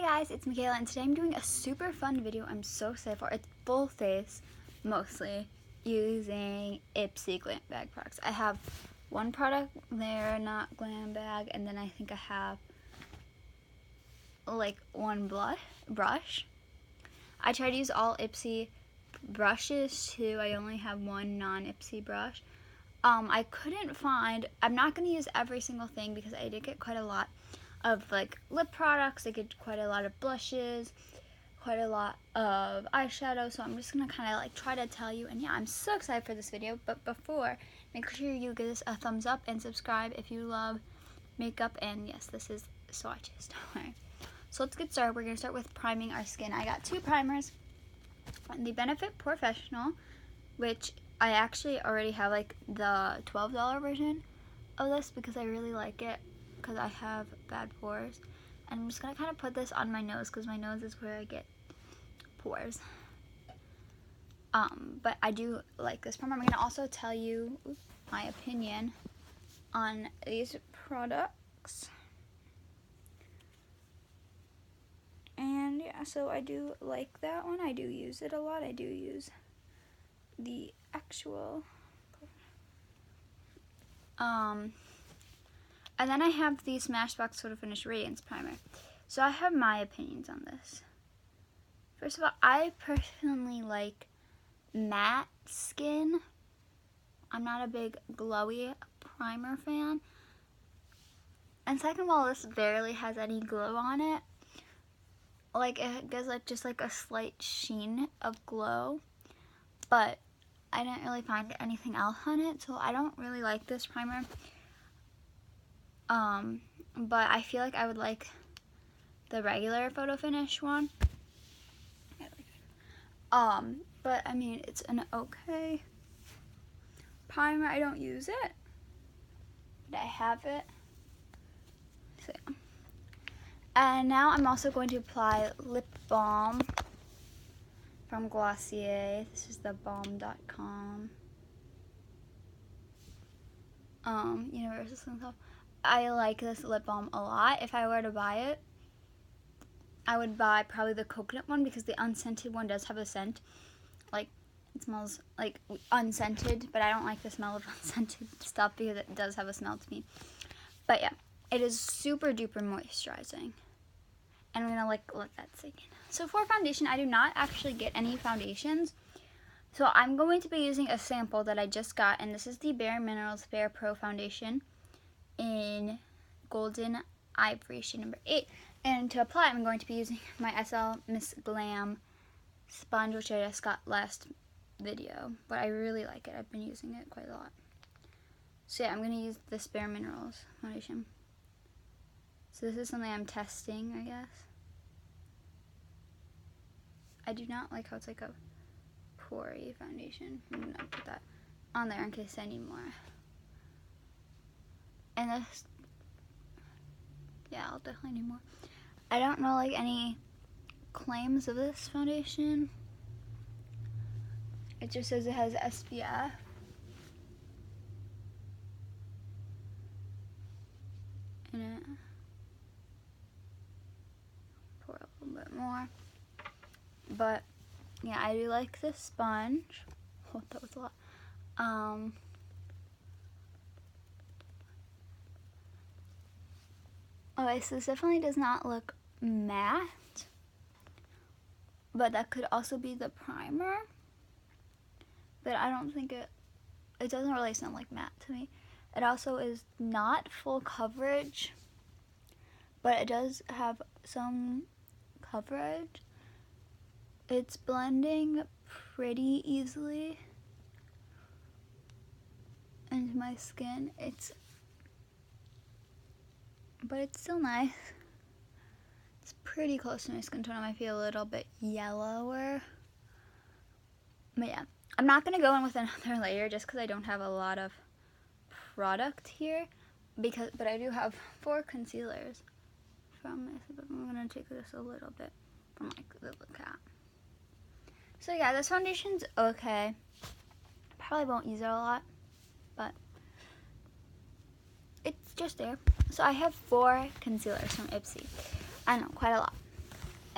Hi guys, it's Michaela, and today I'm doing a super fun video I'm so excited for. It's full face, mostly, using Ipsy Glam Bag products. I have one product there, not Glam Bag, and then I think I have like one brush. I tried to use all Ipsy brushes too. I only have one non-Ipsy brush. I couldn't find, I'm not going to use every single thing because I did get quite a lot of like lip products. I get quite a lot of blushes, quite a lot of eyeshadow, so I'm just going to kind of like try to tell you. And yeah, I'm so excited for this video, but before, make sure you give this a thumbs up and subscribe if you love makeup. And yes, this is swatches. Alright, so let's get started. We're going to start with priming our skin. I got two primers, the Benefit Professional, which I actually already have like the $12 version of this because I really like it because I have bad pores. And I'm just going to kind of put this on my nose because my nose is where I get pores. But I do like this primer. I'm going to also tell you my opinion on these products. And yeah, so I do like that one. I do use it a lot. I do use the actual and then I have the Smashbox Photo Finish Radiance Primer. So I have my opinions on this. First of all, I personally like matte skin. I'm not a big glowy primer fan. And second of all, this barely has any glow on it. Like, it gives like just like a slight sheen of glow, but I didn't really find anything else on it, so I don't really like this primer. But I feel like I would like the regular Photo Finish one. But I mean, it's an okay primer. I don't use it, but I have it. So yeah. And now I'm also going to apply lip balm from Glossier. This is the balm.com. Universal Skin Soap. I like this lip balm a lot. If I were to buy it, I would buy probably the coconut one because the unscented one does have a scent. Like, it smells like unscented, but I don't like the smell of unscented stuff because it does have a smell to me. But yeah, it is super duper moisturizing. And I'm gonna like let that sink in. So for foundation, I do not actually get any foundations. So I'm going to be using a sample that I just got, and this is the Bare Minerals Bare Pro Foundation in Golden Ivory shade number 8. And to apply, I'm going to be using my SL Miss Glam sponge, which I just got last video, but I really like it. I've been using it quite a lot. So yeah, I'm going to use this Bare Minerals foundation. So this is something I'm testing, I guess. I do not like how it's like a pore-y foundation. I'm going to put that on there in case I need more. And this, yeah, I'll definitely need more. I don't know like any claims of this foundation. It just says it has SPF. In it. Pour a little bit more. But yeah, I do like this sponge. Oh, that was a lot. Okay, so this definitely does not look matte, but that could also be the primer. But I don't think it doesn't really sound like matte to me. It also is not full coverage, but it does have some coverage. It's blending pretty easily into my skin. But it's still nice. It's pretty close to my skin tone. I might be a little bit yellower. But yeah, I'm not going to go in with another layer just because I don't have a lot of product here. But I do have 4 concealers from this. But I'm going to take this a little bit from like the look at. So yeah, this foundation's okay. Probably won't use it a lot, but it's just there. So I have 4 concealers from Ipsy. I know, quite a lot.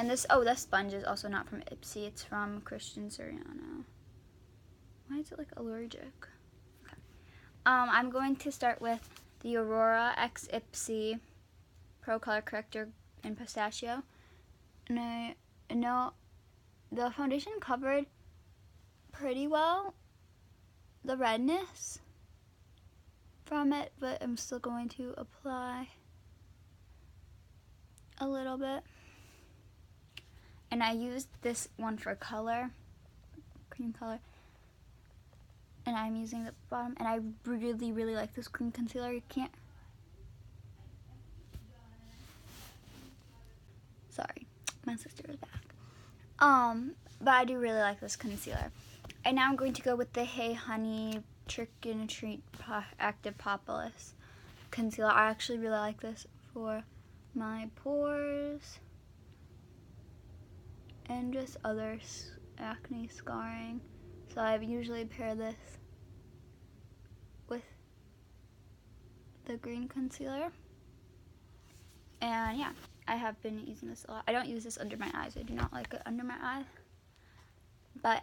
And this, oh, this sponge is also not from Ipsy. It's from Christian Siriano. Why is it like allergic? Okay. I'm going to start with the Aurora X Ipsy Pro Color Corrector in Pistachio. And I know the foundation covered pretty well the redness from it, but I'm still going to apply a little bit. And I used this one for color, cream color. And I'm using the bottom, and I really, really like this cream concealer. You can't. Sorry, my sister is back. But I do really like this concealer. And now I'm going to go with the Hey Honey Trick and Treat Active Propolis concealer. I actually really like this for my pores and just other acne scarring. So I usually pair this with the green concealer. And yeah, I have been using this a lot. I don't use this under my eyes. I do not like it under my eyes. But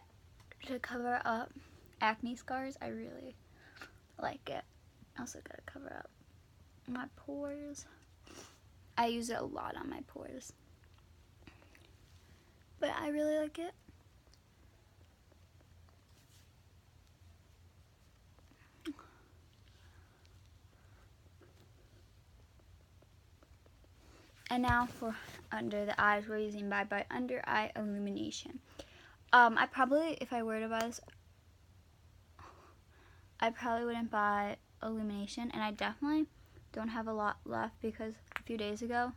to cover up acne scars, I really like it. I also gotta cover up my pores. I use it a lot on my pores. But I really like it. And now for under the eyes, we're using Bye Bye Under Eye Illumination. I probably, if I were to buy this, I probably wouldn't buy illumination, and I definitely don't have a lot left because a few days ago,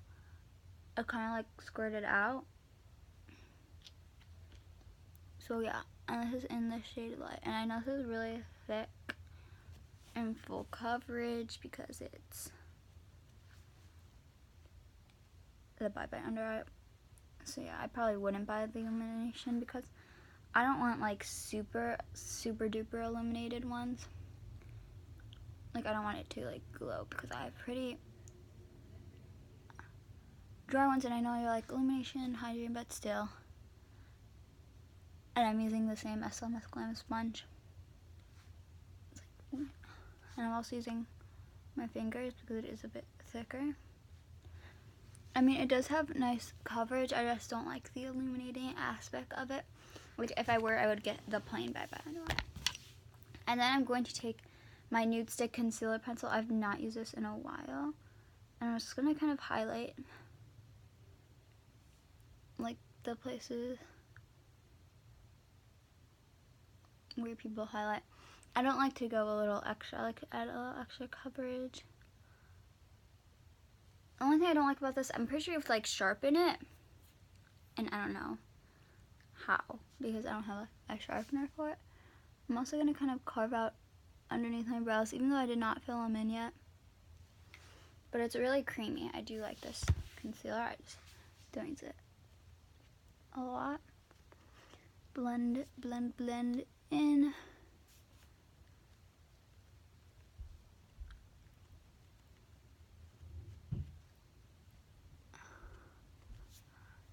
I kind of like squirted out. So yeah, and this is in the shade Light, and I know this is really thick and full coverage because it's the Bye Bye Under Eye. So yeah, I probably wouldn't buy the illumination because I don't want like super duper illuminated ones. Like I don't want it to like glow because I have pretty dry ones, and I know you're like illumination, hydrating, but still. And I'm using the same SLMS Glam sponge. And I'm also using my fingers because it is a bit thicker. I mean, it does have nice coverage. I just don't like the illuminating aspect of it. Which, if I were, I would get the plain Bye Bye Under Eye. And then I'm going to take my Nude Stick Concealer Pencil. I've not used this in a while. And I'm just going to kind of highlight, like, the places where people highlight. I don't like to go a little extra. I like to add a little extra coverage. The only thing I don't like about this, I'm pretty sure you have to like sharpen it, and I don't know how because I don't have a sharpener for it. I'm also going to kind of carve out underneath my brows, even though I did not fill them in yet. But it's really creamy. I do like this concealer. I just don't use it a lot. Blend, blend, blend in.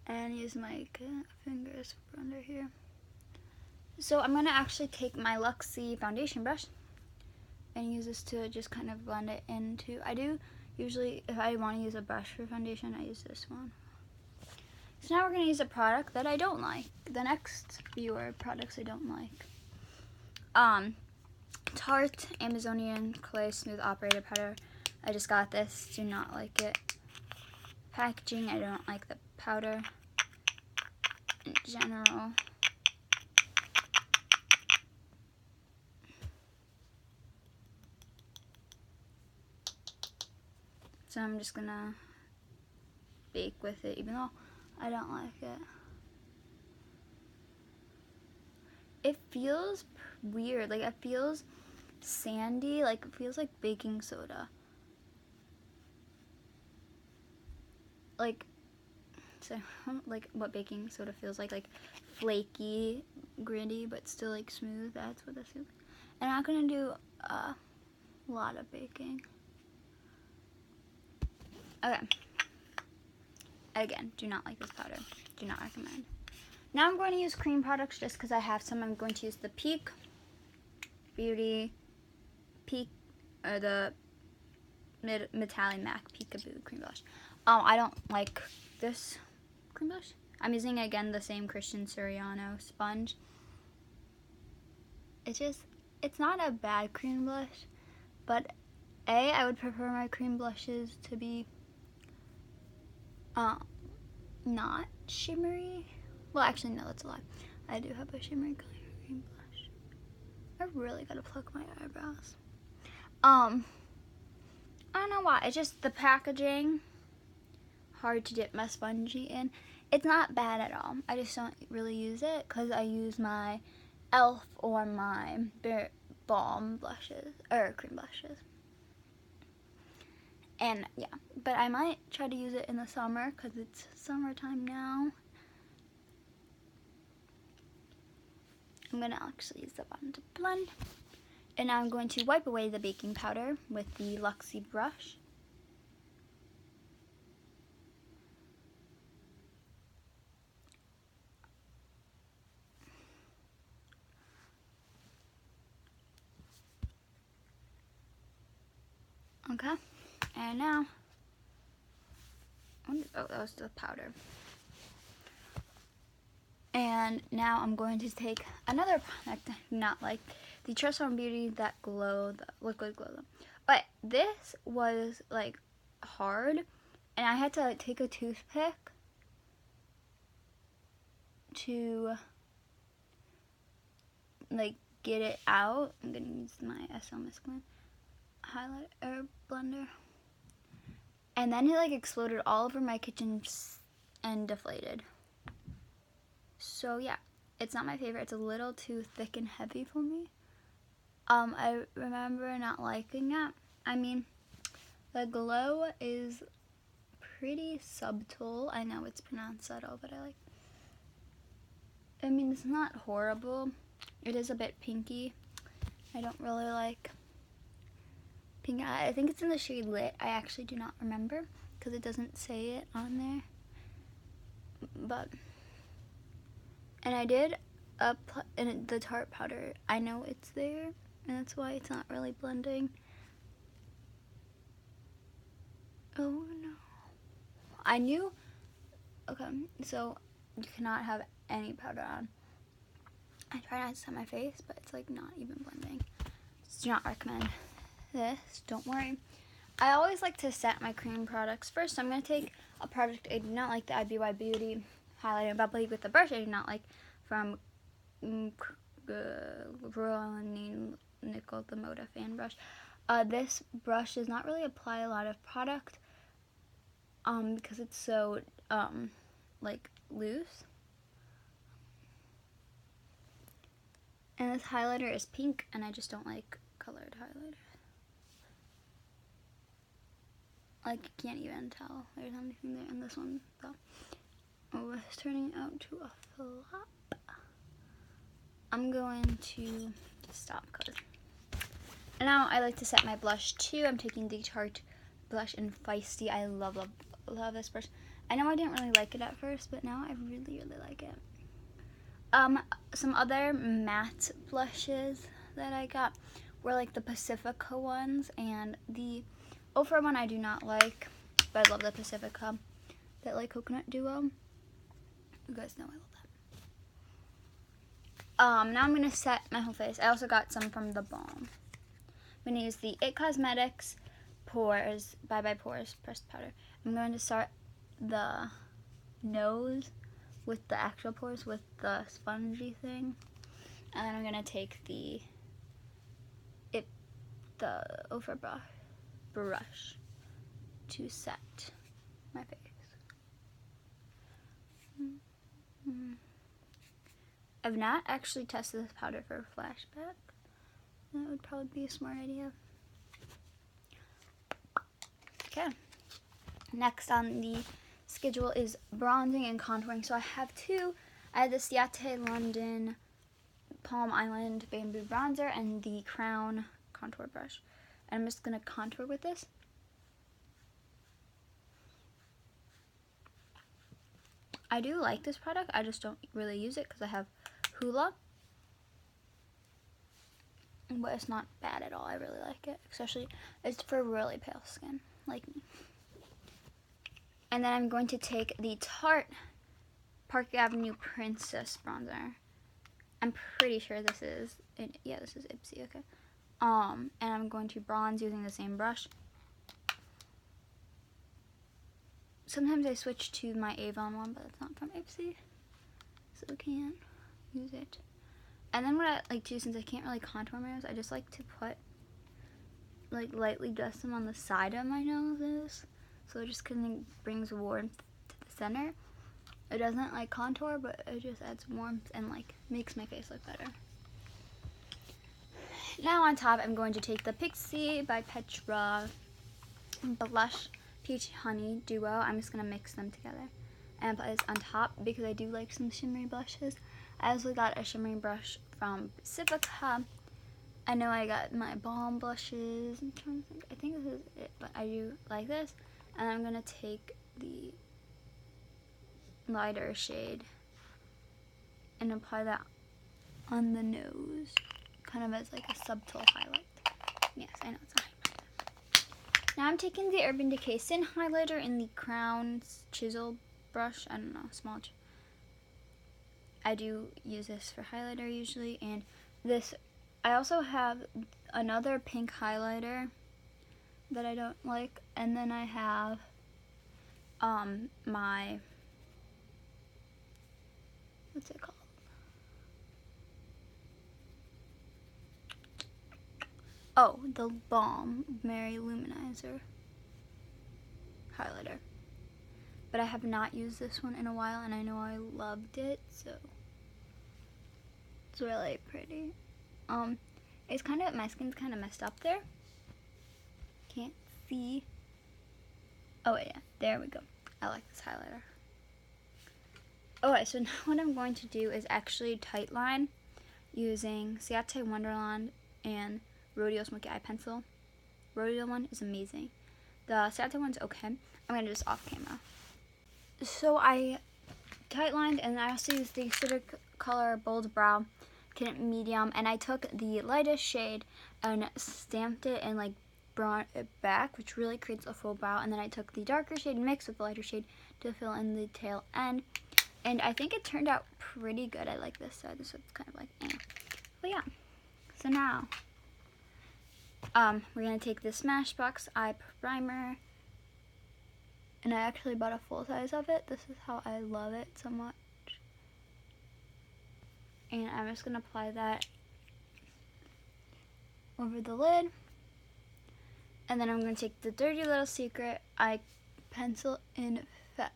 And use my fingers for under here. So I'm going to actually take my Luxie foundation brush and use this to just kind of blend it into. I do usually, if I want to use a brush for foundation, I use this one. So now we're going to use a product that I don't like. The next few are products I don't like. Tarte Amazonian Clay Smooth Operator Powder. I just got this. Do not like it. Packaging, I don't like the powder in general. So I'm just gonna bake with it, even though I don't like it. It feels weird, like it feels sandy, like it feels like baking soda. Like, so like what baking soda feels like flaky, gritty, but still like smooth. That's what this is. And I'm not gonna do a lot of baking. Okay. Again, do not like this powder. Do not recommend. Now I'm going to use cream products just because I have some. I'm going to use the Peak Beauty the Metallic MAC Peekaboo cream blush. I don't like this cream blush. I'm using again the same Christian Siriano sponge. It's not a bad cream blush, but I would prefer my cream blushes to be not shimmery. Well, actually, no, that's a lie. I do have a shimmery color cream blush. I really gotta pluck my eyebrows. I don't know why. It's just the packaging. Hard to dip my spongy in. It's not bad at all. I just don't really use it because I use my e.l.f. or my Bare Balm blushes, or cream blushes. And yeah, but I might try to use it in the summer because it's summertime now. I'm going to actually use the bottom to blend. And now I'm going to wipe away the baking powder with the Luxie brush. Okay, and now, oh, that was the powder. And now I'm going to take another product I do not like, the Trust on Beauty That Glow, the Liquid Glow. But this was like hard, and I had to take a toothpick to like get it out. I'm gonna use my SL Miss Glam highlighter blender, and then it like exploded all over my kitchen and deflated. So yeah, it's not my favorite. It's a little too thick and heavy for me. I remember not liking it. I mean, the glow is pretty subtle. I know it's pronounced subtle, but I mean, it's not horrible. It is a bit pinky. I don't really like pink. I think it's in the shade Lit. I actually do not remember because it doesn't say it on there. But, and I did in the Tarte powder. I know it's there, and that's why it's not really blending. Oh no. I knew, okay, so you cannot have any powder on. I try not to set my face, but it's like not even blending. So do not recommend this, don't worry. I always like to set my cream products first, so I'm going to take a product I do not like, the IBY Beauty Highlighter Bubbly with the brush I do not like, from Royal Nickel, the Moda Fan Brush. This brush does not really apply a lot of product because it's so like loose. And this highlighter is pink, and I just don't like colored highlighters. Like, you can't even tell there's anything there in this one, though. Oh, it's turning out to a flop. I'm going to stop because. And now I like to set my blush too. I'm taking the Tarte blush in Feisty. I love this brush. I know I didn't really like it at first, but now I really, really like it. Some other matte blushes that I got were like the Pacifica ones, and the Ofra one I do not like, but I love the Pacifica, that like coconut duo. You guys know I love that. Now I'm gonna set my whole face. I also got some from the Balm. I'm gonna use the It Cosmetics Pores Bye Pores pressed powder. I'm going to start the nose with the actual pores with the spongy thing, and then I'm gonna take the Ofra brush to set my face. I've not actually tested this powder for a flashback. That would probably be a smart idea. Okay. Next on the schedule is bronzing and contouring. So I have two. I have the Ciate London Palm Island Bamboo Bronzer and the Crown Contour Brush. And I'm just going to contour with this. I do like this product. I just don't really use it because I have Hoola. But it's not bad at all. I really like it. Especially, it's for really pale skin, like me. And then I'm going to take the Tarte Park Avenue Princess Bronzer. I'm pretty sure this is, yeah, this is Ipsy, okay. And I'm going to bronze using the same brush. Sometimes I switch to my Avon one, but it's not from Ipsy, so I can't use it. And then what I like to do, since I can't really contour my nose, I just like to put, like, lightly dust them on the side of my noses, so it just kind of brings warmth to the center. It doesn't, like, contour, but it just adds warmth and, like, makes my face look better. Now on top, I'm going to take the Pixie by Petra Blush Peach Honey Duo. I'm just going to mix them together and put this on top because I do like some shimmery blushes. I also got a shimmery brush from Pacifica. I know I got my balm blushes. I'm trying to think. I think this is it, but I do like this. And I'm going to take the lighter shade and apply that on the nose, kind of as like a subtle highlight. Yes, I know it's a highlight. Now I'm taking the Urban Decay Sin Highlighter in the Crown Chisel brush. I don't know, small. I do use this for highlighter usually, and this, I also have another pink highlighter that I don't like, and then I have my, what's it called? Oh, the Balm Mary Luminizer highlighter. But I have not used this one in a while, and I know I loved it, so it's really pretty. It's kind of, my skin's kind of messed up there. Can't see. Oh yeah, there we go. I like this highlighter. Okay, so now what I'm going to do is actually tight line using Ciate Wonderland and Rodeo Smoky Eye Pencil. Rodeo one is amazing. The Ciate one's okay. I'm going to do this off camera. So I tight lined, and I also used the Civic Color Bold Brow Kit Medium, and I took the lightest shade and stamped it and like brought it back, which really creates a full brow. And then I took the darker shade mixed with the lighter shade to fill in the tail end. And I think it turned out pretty good. I like this side. This one's kind of like, eh. But yeah. So now, we're going to take this Smashbox Eye Primer. And I actually bought a full size of it. This is how I love it so much. And I'm just going to apply that over the lid. And then I'm going to take the Dirty Little Secret Eye Pencil in Fetch.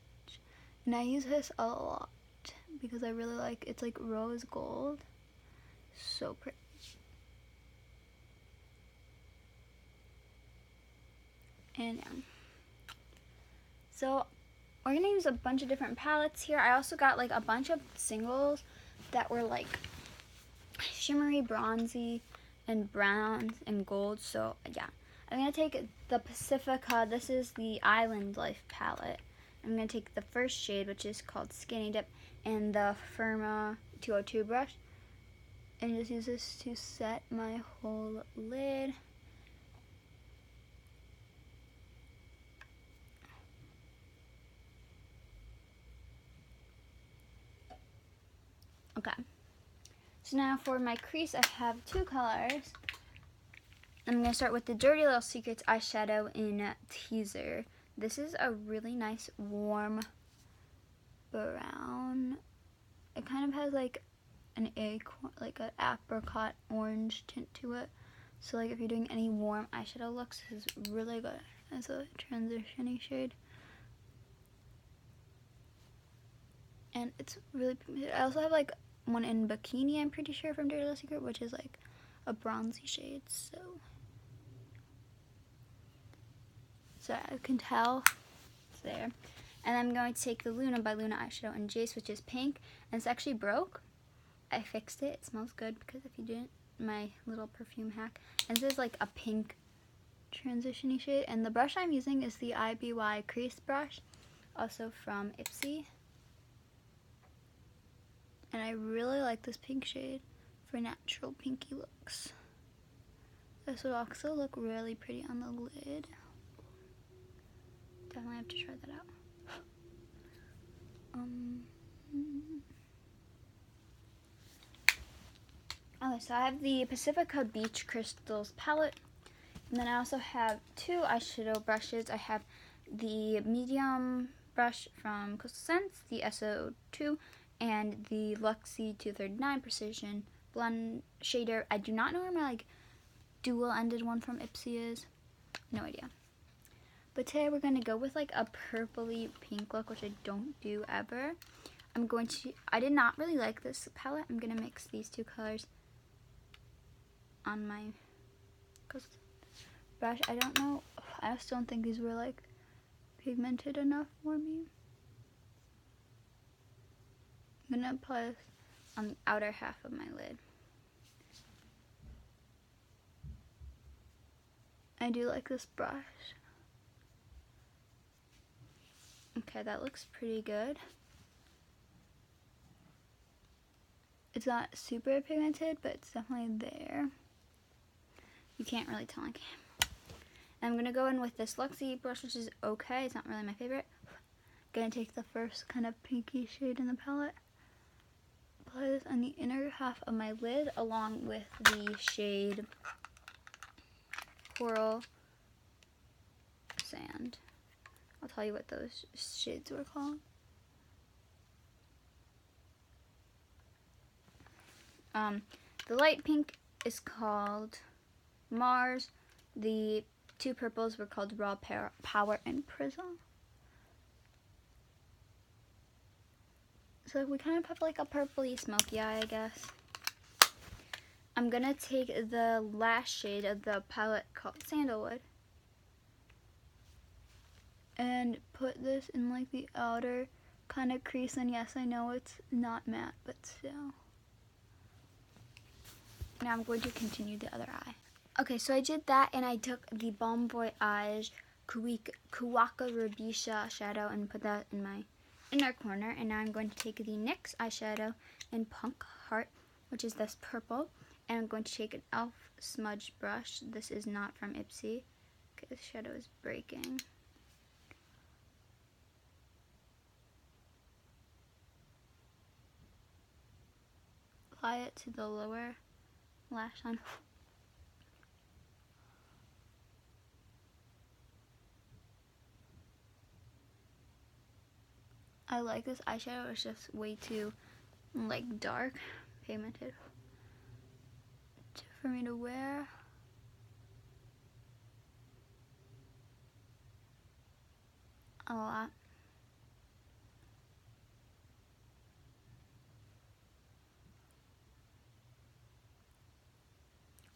And I use this a lot because I really like, it's like rose gold. So pretty. And yeah. So we're going to use a bunch of different palettes here. I also got like a bunch of singles that were like shimmery, bronzy, and browns and gold. So yeah, I'm going to take the Pacifica. This is the Island Life palette. I'm going to take the first shade, which is called Skinny Dip, and the Firma 202 brush, and just use this to set my whole lid. Okay, so now for my crease, I have two colors. I'm going to start with the Dirty Little Secrets eyeshadow in Teaser. This is a really nice warm brown. It kind of has like an acorn, like an apricot orange tint to it. So like if you're doing any warm eyeshadow looks, this is really good as a transition-y shade. And it's really, I also have like one in Bikini, I'm pretty sure, from Dirty Little Secret, which is like a bronzy shade, so I can tell it's there. And I'm going to take the Luna by Luna eyeshadow in Jace, which is pink, and it's actually broke. I fixed it. It smells good because if you didn't, my little perfume hack. And this is like a pink transition-y shade. And the brush I'm using is the IBY crease brush, also from Ipsy. And I really like this pink shade for natural pinky looks. This would also look really pretty on the lid. Definitely have to try that out. Okay, so I have the Pacifica Beach Crystals palette. And then I also have two eyeshadow brushes. I have the medium brush from Coastal Scents, the SO2, and the Luxie 239 Precision Blend Shader. I do not know where my dual-ended one from Ipsy is. No idea. But today we're going to go with a purpley pink look, which I don't do ever. I did not really like this palette. I'm going to mix these two colors on my brush. I don't know. I just don't think these were pigmented enough for me. I'm going to apply this on the outer half of my lid. I do like this brush. Okay, that looks pretty good. It's not super pigmented, but it's definitely there. You can't really tell on camera. I'm going to go in with this Luxie brush, which is okay. It's not really my favorite. Going to take the first kind of pinky shade in the palette. Apply this on the inner half of my lid along with the shade Coral Sand. I'll tell you what those shades were called. The light pink is called Mars. The two purples were called Raw Power and Prism. So we kind of have a purpley smoky eye, I guess. I'm gonna take the last shade of the palette called Sandalwood and put this in the outer kind of crease. And yes, I know it's not matte, but still. Now I'm going to continue the other eye. Okay, so I did that, and I took the Bon Voyage Kuwaka Rubisha shadow and put that in my inner corner. And now I'm going to take the NYX eyeshadow in Punk Heart, which is this purple, and I'm going to take an e.l.f. smudge brush. This is not from Ipsy. Okay, the shadow is breaking. Apply it to the lower lash line. I like this eyeshadow. It's just way too dark, pigmented for me to wear. A lot.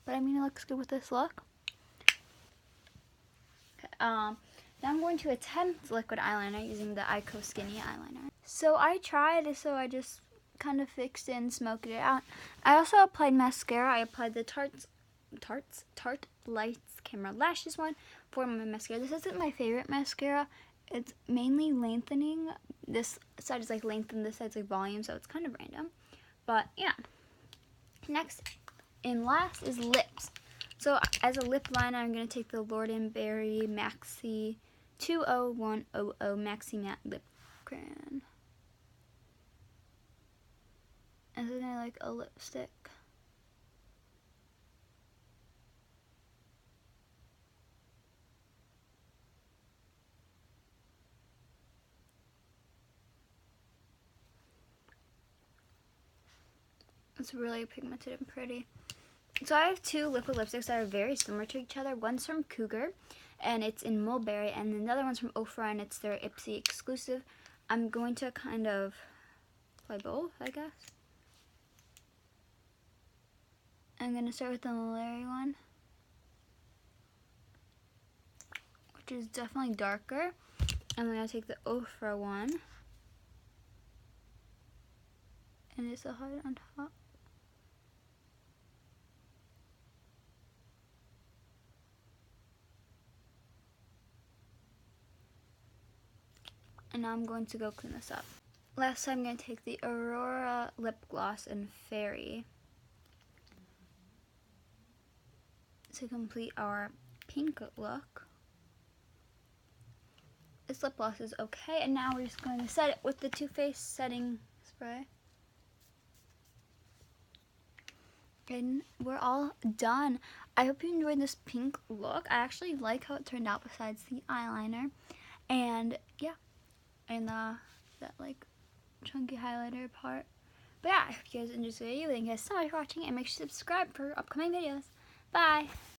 But I mean, it looks good with this look. Okay, now I'm going to attempt liquid eyeliner using the Ico Skinny eyeliner. So I tried, so I just kind of fixed it and smoked it out. I also applied mascara. I applied the Tarte Lights Camera Lashes one for my mascara. This isn't my favorite mascara. It's mainly lengthening. This side is lengthened, this side's volume, so it's kind of random. But yeah. Next and last is lips. So as a lip liner, I'm going to take the Lord & Berry Maxi 20100 Maxi Matte Lip Crayon. And then I like a lipstick. It's really pigmented and pretty. So I have two liquid lipsticks that are very similar to each other. One's from Cougar, and it's in Mulberry, and another one's from Ofra, and it's their Ipsy exclusive. I'm going to kind of apply both, I guess. I'm going to start with the Mulberry one, which is definitely darker. I'm going to take the Ofra one, and it's a hide on top. And now I'm going to go clean this up. last I'm going to take the Aurora lip gloss in Fairy to complete our pink look. This lip gloss is okay, and now we're just going to set it with the Too Faced setting spray. And we're all done. I hope you enjoyed this pink look. I actually like how it turned out besides the eyeliner. And yeah, and that like chunky highlighter part. But yeah, I hope you guys enjoyed this video. Thank you guys so much for watching, and make sure to subscribe for upcoming videos. Bye!